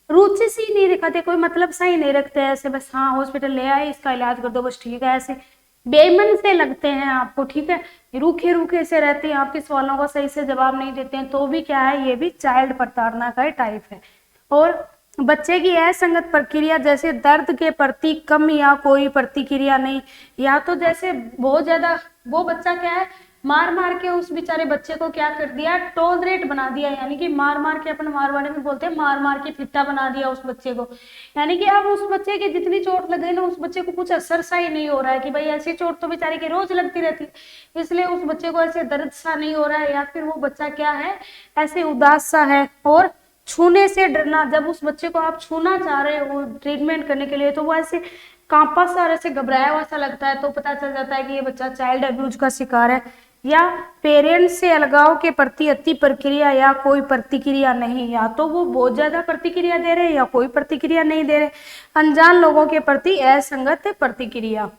रुचि सी नहीं दिखाते, कोई मतलब सा ही नहीं रखते, ऐसे बस हाँ हॉस्पिटल ले आए इसका इलाज कर दो बस ठीक है, ऐसे बेमन से लगते हैं आपको, ठीक है। रूखे से रहते हैं, आपके सवालों का सही से जवाब नहीं देते हैं, तो भी क्या है ये भी चाइल्ड प्रताड़ना का टाइप है। और बच्चे की असंगत प्रक्रिया, जैसे दर्द के प्रति कम या कोई प्रतिक्रिया नहीं, या तो जैसे बहुत ज्यादा वो बच्चा क्या है मार मार के उस बेचारे बच्चे को क्या कर दिया, टॉलरेट बना दिया, यानी कि मार मार के, अपन मारवाड़ी में बोलते हैं मार मार के फिट्टा बना दिया उस बच्चे को। यानी कि अब उस बच्चे की जितनी चोट लग गई ना, उस बच्चे को कुछ असर सा ही नहीं हो रहा है कि भाई ऐसी चोट तो बेचारे की रोज लगती रहती, इसलिए उस बच्चे को ऐसे दर्द सा नहीं हो रहा है, या फिर वो बच्चा क्या है, ऐसे उदास सा है। और छूने से डरना, जब उस बच्चे को आप छूना चाह रहे हो ट्रीटमेंट करने के लिए, तो वो ऐसे कांपा सा और ऐसे घबराया हुआ सा लगता है, तो पता चल जाता है कि ये बच्चा चाइल्ड अब्यूज का शिकार है। या पेरेंट्स से अलगाव के प्रति अति प्रक्रिया या कोई प्रतिक्रिया नहीं, या तो वो बहुत ज्यादा प्रतिक्रिया दे रहे हैं या कोई प्रतिक्रिया नहीं दे रहे, अनजान लोगों के प्रति असंगत प्रतिक्रिया।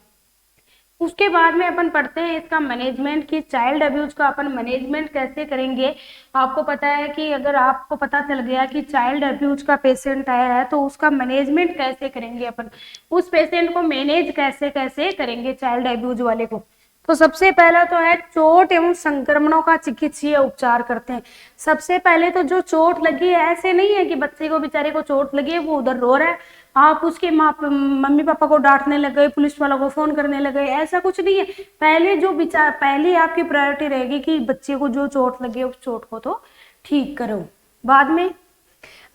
उसके बाद में अपन पढ़ते हैं इसका मैनेजमेंट, की चाइल्ड अब्यूज का अपन मैनेजमेंट कैसे करेंगे। आपको पता है कि अगर आपको पता चल गया कि चाइल्ड अब्यूज का पेशेंट आया है, तो उसका मैनेजमेंट कैसे करेंगे अपन, उस पेशेंट को मैनेज कैसे कैसे करेंगे चाइल्ड अब्यूज वाले को। तो सबसे पहला तो है चोट एवं संक्रमणों का चिकित्सीय उपचार करते हैं। सबसे पहले तो जो चोट लगी है, ऐसे नहीं है कि बच्चे को बेचारे को चोट लगी है, वो उधर रो रहा है, आप उसके मम्मी पापा को डांटने लग गए, पुलिस वालों को फोन करने लगे, ऐसा कुछ नहीं है। पहले जो पहले आपकी प्रायोरिटी रहेगी कि बच्चे को जो चोट लगी है उस चोट को तो ठीक करो। बाद में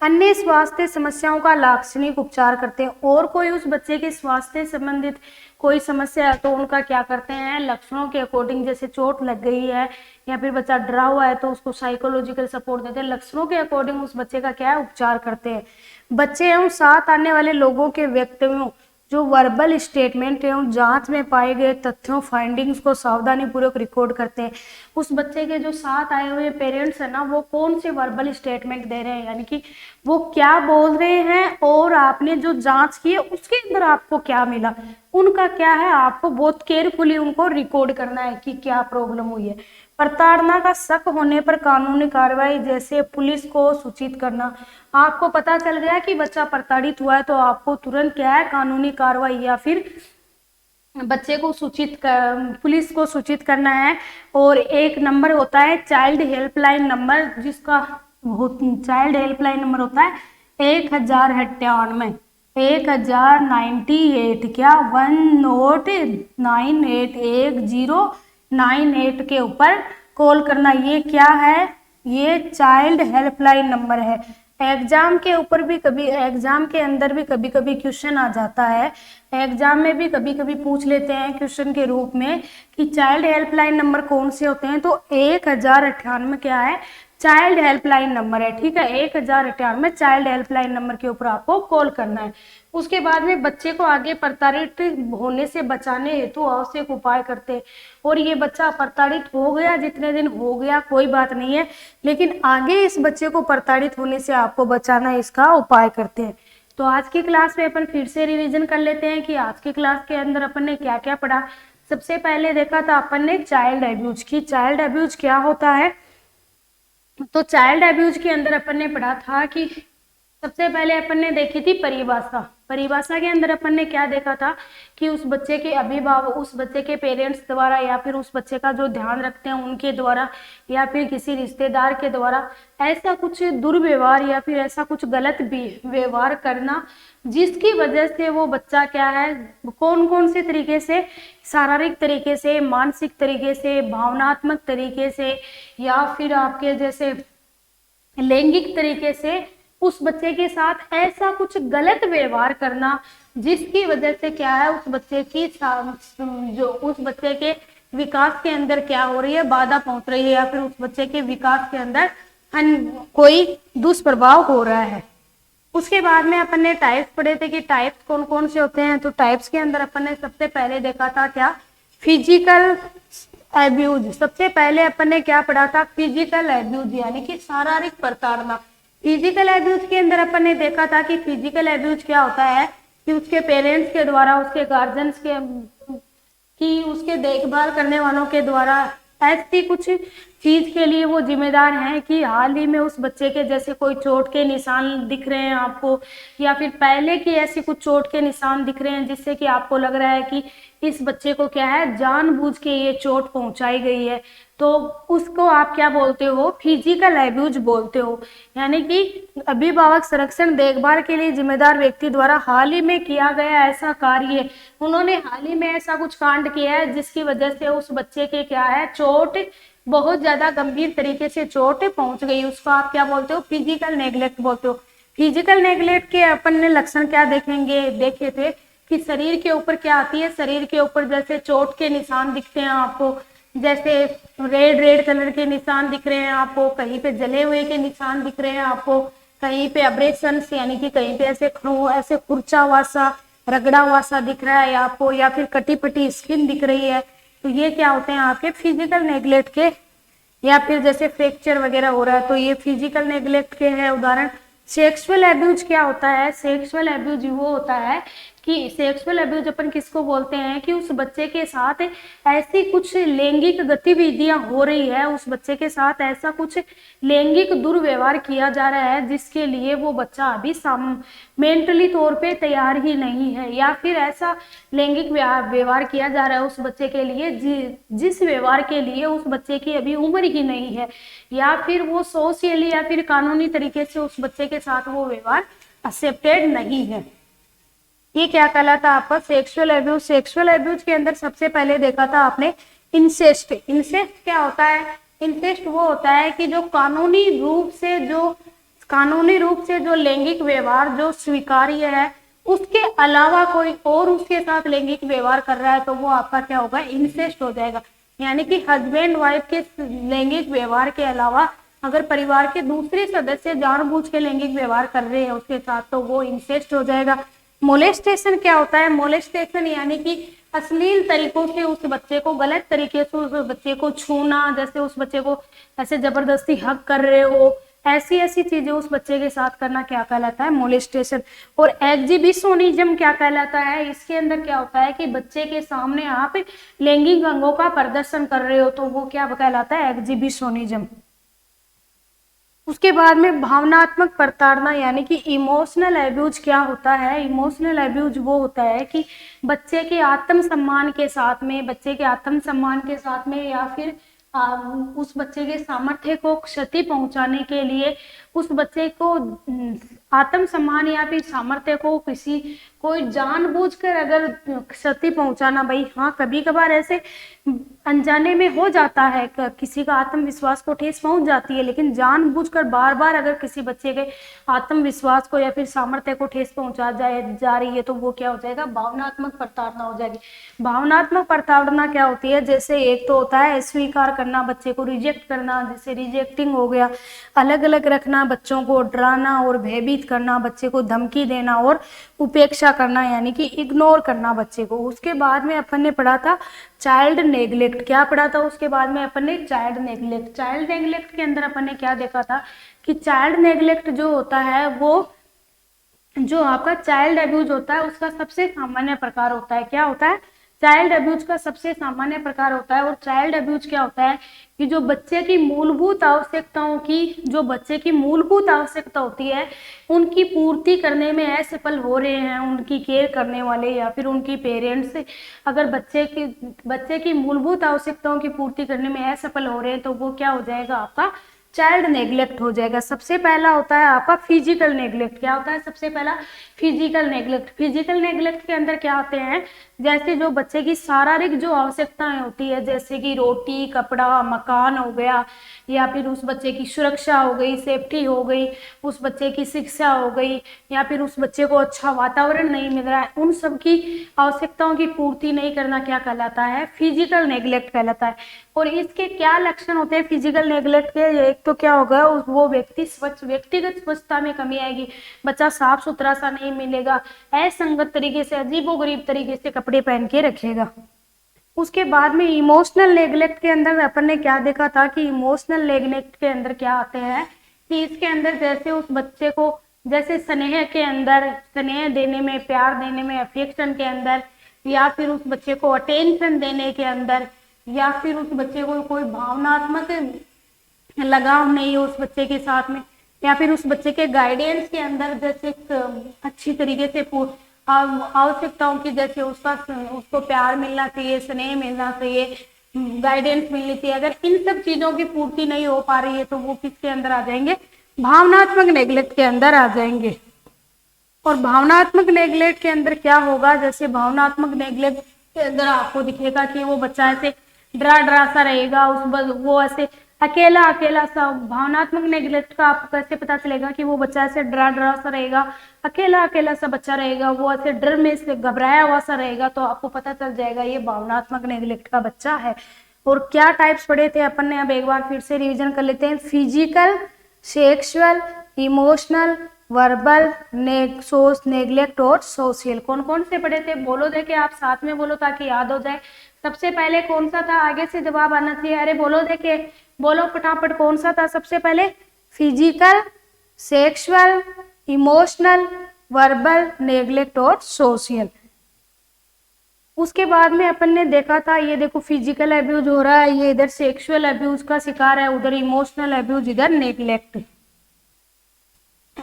अन्य स्वास्थ्य समस्याओं का लाक्षणिक उपचार करते हैं, और कोई उस बच्चे के स्वास्थ्य संबंधित कोई समस्या है तो उनका क्या करते हैं, लक्षणों के अकॉर्डिंग, जैसे चोट लग गई है या फिर बच्चा डरा हुआ है तो उसको साइकोलॉजिकल सपोर्ट देते हैं, लक्षणों के अकॉर्डिंग उस बच्चे का क्या है, उपचार करते हैं। बच्चे एवं साथ आने वाले लोगों के वक्तव्यों, जो वर्बल स्टेटमेंट एवं जांच में पाए गए तथ्यों फाइंडिंग्स को सावधानी पूर्वक रिकॉर्ड करते हैं। उस बच्चे के जो साथ आए हुए पेरेंट्स है ना, वो कौन से वर्बल स्टेटमेंट दे रहे हैं, यानी कि वो क्या बोल रहे हैं, और आपने जो जांच की है उसके अंदर आपको क्या मिला, उनका क्या है, आपको बहुत केयरफुली उनको रिकॉर्ड करना है कि क्या प्रॉब्लम हुई है। प्रताड़ना का शक होने पर कानूनी कार्रवाई, जैसे पुलिस को सूचित करना। आपको पता चल गया कि बच्चा प्रताड़ित हुआ है तो आपको तुरंत क्या है, कानूनी कार्रवाई या फिर बच्चे को पुलिस को सूचित करना है। और एक नंबर होता है चाइल्ड हेल्पलाइन नंबर, जिसका चाइल्ड हेल्पलाइन नंबर होता है 1098, 1098, क्या 10981098 के ऊपर कॉल करना। ये क्या है, ये चाइल्ड हेल्पलाइन नंबर है। एग्जाम के ऊपर भी कभी, एग्जाम के अंदर भी कभी कभी क्वेश्चन आ जाता है, एग्जाम में भी कभी कभी पूछ लेते हैं क्वेश्चन के रूप में कि चाइल्ड हेल्पलाइन नंबर कौन से होते हैं, तो 1098 क्या है, चाइल्ड हेल्पलाइन नंबर है। ठीक है, 1098 चाइल्ड हेल्पलाइन नंबर के ऊपर आपको कॉल करना है। उसके बाद में बच्चे को आगे प्रताड़ित होने से बचाने हेतु आवश्यक उपाय करते हैं। और ये बच्चा प्रताड़ित हो गया, जितने दिन हो गया कोई बात नहीं है, लेकिन आगे इस बच्चे को प्रताड़ित होने से आपको बचाना, इसका उपाय करते हैं। तो आज की क्लास में अपन फिर से रिवीजन कर लेते हैं कि आज की क्लास के अंदर अपन ने क्या क्या पढ़ा। सबसे पहले देखा था अपन ने चाइल्ड अब्यूज की, चाइल्ड अब्यूज क्या होता है। तो चाइल्ड अब्यूज के अंदर अपन ने पढ़ा था कि सबसे पहले अपन ने देखी थी परिभाषा। परिभाषा के अंदर अपन ने क्या देखा था कि उस बच्चे के अभिभावक, उस बच्चे के पेरेंट्स द्वारा, या फिर उस बच्चे का जो ध्यान रखते हैं उनके द्वारा, या फिर किसी रिश्तेदार के द्वारा ऐसा कुछ दुर्व्यवहार या फिर ऐसा कुछ गलत व्यवहार करना, जिसकी वजह से वो बच्चा क्या है, कौन कौन से तरीके से, शारीरिक तरीके से, मानसिक तरीके से, भावनात्मक तरीके से, या फिर आपके जैसे लैंगिक तरीके से उस बच्चे के साथ ऐसा कुछ गलत व्यवहार करना, जिसकी वजह से क्या है, उस बच्चे की जो उस बच्चे के विकास के अंदर क्या हो रही है, बाधा पहुंच रही है, या फिर उस बच्चे के विकास के अंदर कोई दुष्प्रभाव हो रहा है। उसके बाद में अपन ने टाइप्स पढ़े थे कि टाइप्स कौन कौन से होते हैं। तो टाइप्स के अंदर अपन ने सबसे पहले देखा था क्या, फिजिकल एब्यूज। सबसे पहले अपन ने क्या पढ़ा था, फिजिकल एब्यूज, यानी कि शारीरिक प्रताड़ना। फिजिकल एब्यूज के अंदर अपन ने देखा था कि फिजिकल एब्यूज क्या होता है कि उसके पेरेंट्स के द्वारा, उसके गार्जियंस के कि उसके देखभाल करने वालों के द्वारा ऐसी कुछ चीज के लिए वो जिम्मेदार हैं कि हाल ही में उस बच्चे के जैसे कोई चोट के निशान दिख रहे हैं आपको, या फिर पहले की ऐसी कुछ चोट के निशान दिख रहे हैं जिससे कि आपको लग रहा है कि इस बच्चे को क्या है, जानबूझ के ये चोट पहुंचाई गई है। तो उसको आप क्या बोलते हो, फिजिकल एब्यूज बोलते हो। यानी कि अभिभावक संरक्षण देखभाल के लिए जिम्मेदार व्यक्ति द्वारा हाल ही में किया गया ऐसा कार्य, उन्होंने हाल ही में ऐसा कुछ कांड किया है जिसकी वजह से उस बच्चे के क्या है, चोट, बहुत ज्यादा गंभीर तरीके से चोट पहुंच गई, उसको आप क्या बोलते हो, फिजिकल नेग्लेक्ट बोलते हो। फिजिकल नेग्लेक्ट के अपन ने लक्षण क्या देखे थे कि शरीर के ऊपर क्या आती है, शरीर के ऊपर जैसे चोट के निशान दिखते हैं आपको, जैसे रेड रेड कलर के निशान दिख रहे हैं आपको, कहीं पे जले हुए के निशान दिख रहे हैं आपको, कहीं पे अब्रेशंस यानी कि कहीं पे ऐसे खुरचा हुआ सा, रगड़ा हुआ सा दिख रहा है आपको, या फिर कटी पटी स्किन दिख रही है, तो ये क्या होते हैं आपके फिजिकल नेग्लेक्ट के। या फिर जैसे फ्रैक्चर वगैरह हो रहा है तो ये फिजिकल नेग्लेक्ट के है उदाहरण। सेक्सुअल एब्यूज क्या होता है, सेक्सुअल एब्यूज वो होता है कि सेक्सुअल एब्यूज अपन किसको बोलते हैं कि उस बच्चे के साथ ऐसी कुछ लैंगिक गतिविधियां हो रही है, उस बच्चे के साथ ऐसा कुछ लैंगिक दुर्व्यवहार किया जा रहा है जिसके लिए वो बच्चा अभी मेंटली तौर पे तैयार ही नहीं है, या फिर ऐसा लैंगिक व्यवहार किया जा रहा है उस बच्चे के लिए जिस व्यवहार के लिए उस बच्चे की अभी उम्र ही नहीं है, या फिर वो सोशली या फिर कानूनी तरीके से उस बच्चे के साथ वो व्यवहार एक्सेप्टेड नहीं है। ये क्या कहलाता है आपका, सेक्सुअल एब्यूज। सेक्सुअल एब्यूज के अंदर सबसे पहले देखा था आपने इंसेस्ट। इंसेस्ट क्या होता है, इंसेस्ट वो होता है कि जो कानूनी रूप से जो लैंगिक व्यवहार जो स्वीकार्य है उसके अलावा कोई और उसके साथ लैंगिक व्यवहार कर रहा है तो वो आपका क्या होगा, इंसेस्ट हो जाएगा। यानी कि हस्बैंड वाइफ के लैंगिक व्यवहार के अलावा अगर परिवार के दूसरे सदस्य जानबूझ के लैंगिक व्यवहार कर रहे हैं उसके साथ तो वो इंसेस्ट हो जाएगा। मोलेस्टेशन क्या होता है, मोलेस्टेशन यानी कि अश्लील तरीकों से उस बच्चे को, गलत तरीके से उस बच्चे को छूना, जैसे उस बच्चे को ऐसे जबरदस्ती हक कर रहे हो, ऐसी चीजें उस बच्चे के साथ करना क्या कहलाता है, मोलेस्टेशन। और एक्जिबिशनिज्म क्या कहलाता है, इसके अंदर क्या होता है कि बच्चे के सामने आप लैंगिक अंगों का प्रदर्शन कर रहे हो तो वो क्या कहलाता है, एक्जिबिशनिज्म। उसके बाद में भावनात्मक प्रताड़ना यानी कि इमोशनल एब्यूज क्या होता है, इमोशनल एब्यूज वो होता है कि बच्चे के आत्मसम्मान के साथ में या फिर उस बच्चे के सामर्थ्य को क्षति पहुंचाने के लिए उस बच्चे को आत्मसम्मान या फिर सामर्थ्य को कोई जानबूझकर अगर क्षति पहुंचाना, भाई हाँ कभी कभार ऐसे अनजाने में हो जाता है, किसी का आत्मविश्वास को ठेस पहुंच जाती है, लेकिन जानबूझकर बार बार अगर किसी बच्चे के आत्मविश्वास को या फिर सामर्थ्य को ठेस पहुंचा जा रही है तो वो क्या हो जाएगा, भावनात्मक प्रताड़ना हो जाएगी। भावनात्मक प्रताड़ना क्या होती है, जैसे एक तो होता है स्वीकार करना, बच्चे को रिजेक्ट करना, जैसे रिजेक्टिंग हो गया, अलग अलग रखना, बच्चों को डराना और भयभीत करना, बच्चे को धमकी देना और उपेक्षा करना यानी कि इग्नोर करना बच्चे को। उसके बाद में अपन ने पढ़ा था चाइल्ड नेग्लेक्ट। क्या पढ़ा था उसके बाद में अपन ने, चाइल्ड नेग्लेक्ट। चाइल्ड नेग्लेक्ट के अंदर अपन ने क्या देखा था कि चाइल्ड नेग्लेक्ट जो होता है वो जो आपका चाइल्ड अब्यूज होता है उसका सबसे सामान्य प्रकार होता है। क्या होता है, चाइल्ड अब्यूज का सबसे सामान्य प्रकार होता है। और चाइल्ड अब्यूज क्या होता है कि जो बच्चे की मूलभूत आवश्यकता होती है उनकी पूर्ति करने में असफल हो रहे हैं उनकी केयर करने वाले या फिर उनकी पेरेंट्स, अगर बच्चे की मूलभूत आवश्यकताओं की पूर्ति करने में असफल हो रहे हैं तो वो क्या हो जाएगा, आपका चाइल्ड नेग्लेक्ट हो जाएगा। सबसे पहला होता है आपका फिजिकल नेग्लेक्ट। क्या होता है, सबसे पहला फिजिकल नेग्लेक्ट। फिजिकल नेग्लेक्ट के अंदर क्या होते हैं, जैसे जो बच्चे की शारीरिक जो आवश्यकताएं होती है, जैसे कि रोटी, कपड़ा, मकान हो गया, या फिर उस बच्चे की सुरक्षा हो गई, सेफ्टी हो गई, उस बच्चे की शिक्षा हो गई, या फिर उस बच्चे को अच्छा वातावरण नहीं मिल रहा है, उन सब की आवश्यकताओं की पूर्ति नहीं करना क्या कहलाता है, फिजिकल नेग्लेक्ट कहलाता है। और इसके क्या लक्षण होते हैं फिजिकल नेग्लेक्ट के, एक तो क्या होगा, वो व्यक्तिगत स्वच्छता में कमी आएगी, बच्चा साफ सुथरा सा नहीं मिलेगा, असंगत तरीके से, अजीबोगरीब तरीके से कपड़े पहन के रखेगा। उसके बाद में इमोशनल नेग्लेक्ट के अंदर अपन ने क्या देखा था कि इमोशनल नेग्लेक्ट के अंदर क्या आते हैं कि इसके अंदर जैसे उस बच्चे को जैसे स्नेह के अंदर, स्नेह देने में, प्यार देने में, अफेक्शन के अंदर, या फिर उस बच्चे को अटेंशन देने के अंदर, या फिर उस बच्चे को कोई भावनात्मक लगाव नहीं है उस बच्चे के साथ में, या फिर उस बच्चे के गाइडेंस के अंदर जैसे अच्छी तरीके से आवश्यकताओं की, जैसे उसको प्यार मिलना चाहिए, स्नेह मिलना चाहिए, गाइडेंस मिलनी चाहिए। अगर इन सब चीजों की पूर्ति नहीं हो पा रही है तो वो किसके अंदर आ जाएंगे, भावनात्मक नेगलेक्ट के अंदर आ जाएंगे। और भावनात्मक नेगलेक्ट के अंदर क्या होगा, जैसे भावनात्मक नेगलेक्ट के अंदर आपको दिखेगा कि वो बच्चा ऐसे डरा डरा सा रहेगा, वो ऐसे अकेला अकेला सा। भावनात्मक नेगलेक्ट का आपको कैसे पता चलेगा कि वो बच्चा ऐसे डरा डरा सा रहेगा, अकेला अकेला सा बच्चा रहेगा, वो ऐसे डर में से घबराया हुआ सा रहेगा, तो आपको पता चल जाएगा ये भावनात्मक नेगलेक्ट का बच्चा है। और क्या टाइप्स पढ़े थे अपन ने, अब एक बार फिर से रिविजन कर लेते हैं। Physical, sexual, emotional, verbal, neglect और सोशल। कौन कौन से पढ़े थे, बोलो देखे आप साथ में बोलो ताकि याद हो जाए। सबसे पहले कौन सा था, आगे से जवाब आना चाहिए। अरे बोलो देखे, बोलो फटाफट कौन सा था सबसे पहले। Physical, sexual, emotional, verbal, neglect और सोशल। उसके बाद में अपन ने देखा था, ये देखो फिजिकल अब्यूज हो रहा है, ये इधर सेक्सुअल अब्यूज का शिकार है, उधर इमोशनल अब्यूज, इधर नेग्लेक्ट।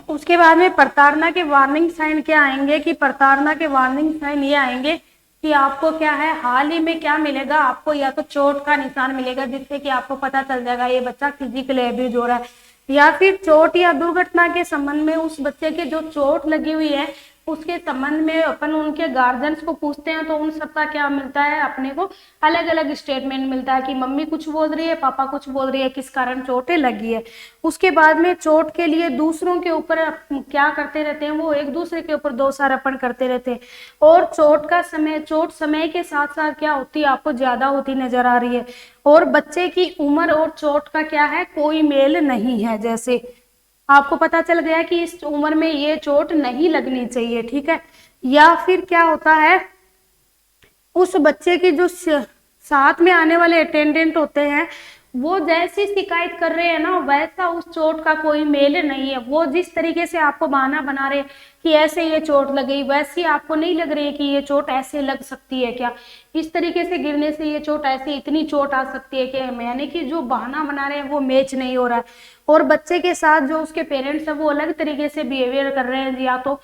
उसके बाद में प्रताड़ना के वार्निंग साइन क्या आएंगे, कि प्रताड़ना के वार्निंग साइन ये आएंगे कि आपको क्या है, हाल ही में क्या मिलेगा आपको, या तो चोट का निशान मिलेगा जिससे कि आपको पता चल जाएगा ये बच्चा फिजिकली अब्यूज हो रहा है, या फिर चोट या दुर्घटना के संबंध में उस बच्चे के जो चोट लगी हुई है उसके संबंध में अपन उनके गार्जियंस को पूछते हैं तो उन सबका क्या मिलता है, अपने को अलग अलग स्टेटमेंट मिलता है कि मम्मी कुछ बोल रही है, पापा कुछ बोल रही है, किस कारण चोटें लगी है। उसके बाद में चोट के लिए दूसरों के ऊपर क्या करते रहते हैं, वो एक दूसरे के ऊपर दोषारोपण करते रहते हैं। और चोट समय के साथ साथ क्या होती है, आपको ज्यादा होती नजर आ रही है। और बच्चे की उम्र और चोट का क्या है, कोई मेल नहीं है। जैसे आपको पता चल गया कि इस उम्र में ये चोट नहीं लगनी चाहिए, ठीक है। या फिर क्या होता है, उस बच्चे के जो साथ में आने वाले अटेंडेंट होते हैं वो जैसी शिकायत कर रहे हैं ना, वैसा उस चोट का कोई मेल नहीं है। वो जिस तरीके से आपको बहाना बना रहे कि ऐसे ये चोट लग गई, वैसी आपको नहीं लग रही है कि ये चोट ऐसे लग सकती है क्या, इस तरीके से गिरने से ये चोट ऐसे इतनी चोट आ सकती है क्या, यानी कि जो बहाना बना रहे हैं वो मैच नहीं हो रहा है। और बच्चे के साथ जो उसके पेरेंट्स है वो अलग तरीके से बिहेवियर कर रहे हैं, या तो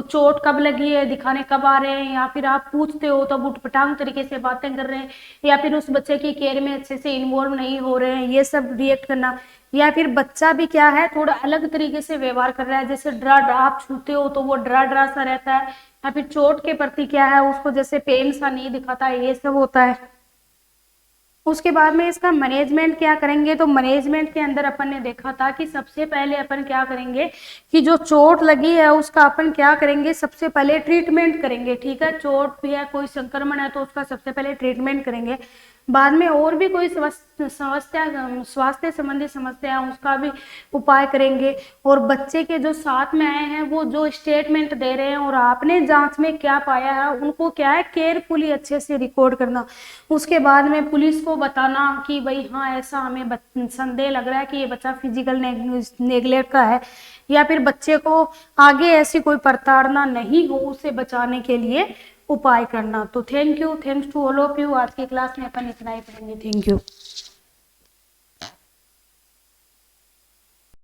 चोट कब लगी है दिखाने कब आ रहे हैं, या फिर आप पूछते हो तो उटपटांग तरीके से बातें कर रहे हैं, या फिर उस बच्चे की केयर में अच्छे से इन्वॉल्व नहीं हो रहे हैं, ये सब रिएक्ट करना। या फिर बच्चा भी क्या है, थोड़ा अलग तरीके से व्यवहार कर रहा है, जैसे डरा डरा, आप छूते हो तो वो डरा डरा सा रहता है, या फिर चोट के प्रति क्या है, उसको जैसे पेन सा नहीं दिखाता है, ये सब होता है। उसके बाद में इसका मैनेजमेंट क्या करेंगे, तो मैनेजमेंट के अंदर अपन ने देखा था कि सबसे पहले अपन क्या करेंगे कि जो चोट लगी है उसका अपन क्या करेंगे, सबसे पहले ट्रीटमेंट करेंगे, ठीक है। चोट भी है, कोई संक्रमण है तो उसका सबसे पहले ट्रीटमेंट करेंगे। बाद में और भी कोई समस्या, स्वास्थ्य संबंधी समस्या है उसका भी उपाय करेंगे। और बच्चे के जो साथ में आए हैं वो जो स्टेटमेंट दे रहे हैं और आपने जांच में क्या पाया है उनको क्या है केयरफुली अच्छे से रिकॉर्ड करना। उसके बाद में पुलिस को बताना कि भाई हाँ ऐसा हमें संदेह लग रहा है कि ये बच्चा फिजिकल नेगलेक्ट का है, या फिर बच्चे को आगे ऐसी कोई प्रताड़ना नहीं हो उसे बचाने के लिए उपाय करना। तो thanks to all of you. आज की क्लास में अपन इतना ही पढ़ेंगे। Thank you.